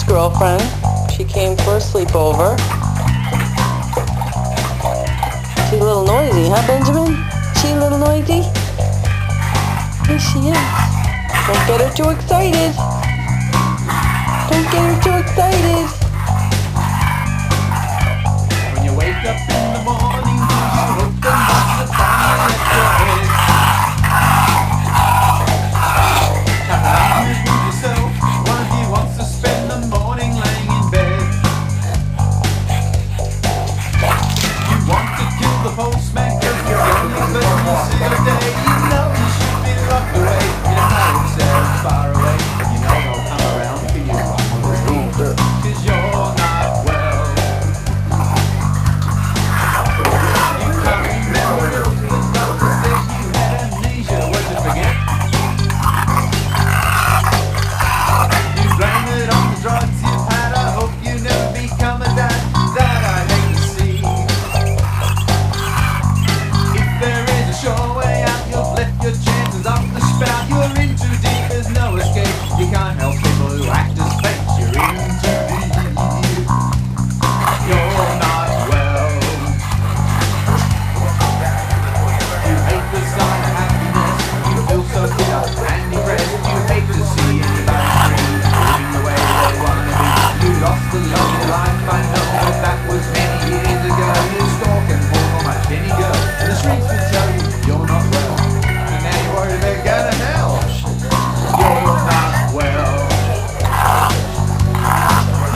dad's girlfriend. She came for a sleepover. She's a little noisy, huh, Benjamin? She a little noisy? Yes, she is. Don't get her too excited. Don't get her too excited. When you wake up in the morning, do you hope the monster finally left your head? Have an argument with yourself. One of you wants to spend the morning laying in bed. You want to kill the postman 'cause you're the only person you see all day. You know you should be locked away in a padded cell far away. You know they'll come around for you one more day, 'cause you're not well. You can't remember if the doctor said you had amnesia. What did you forget? You blame it on the drugs you've had. I hope you never become a dad. That I hate to see. If there is a sure way out, you've left your chances up the spout. You're in too deep, there's no escape. You can't help people who act as fake. You're in too deep. You're not well. You hate the sight of happiness. You feel so bitter and depressed. You hate to see anybody living the way they want to be. You lost the love of life, I know, but that was many years ago. You stalk and walk on like any girl, and the streets will tell you you're not well. And now you're worried about going to hell. You're not well.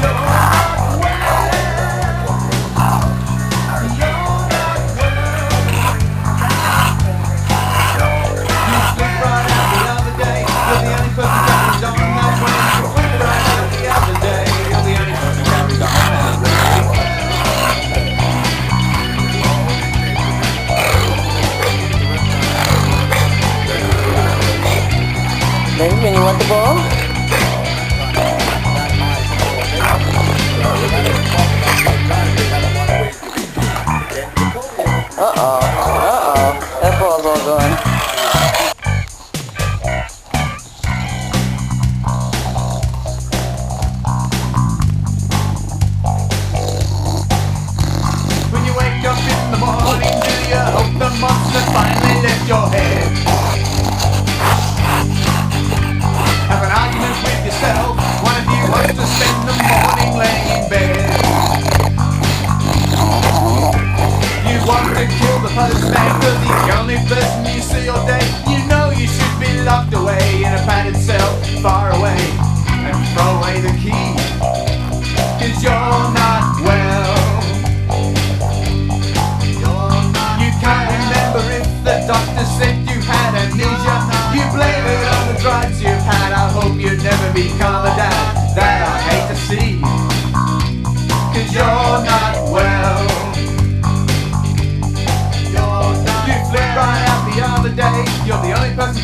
You're not well. You're not well. You slipped right out the other day. You're the only person carries on that way. You slipped right out the other day. You're the only person carries on that way. Benjamin, you want the ball? Uh-oh. That ball's all gone. When you wake up in the morning, do you hope the monster finally left your head? Have an argument with yourself. One of you wants to spend the morning laying in bed. You want to kill the postman 'cause he's the only person you see all day. You know you should be locked away in a padded cell far away, and throw away the key, 'cause you're not well. You can't remember if the doctor said you had amnesia. You blame it on the drugs you've had. I hope you never become a dad. That I hate to see, 'cause you're not well. You flipped right out the other day. You're the only person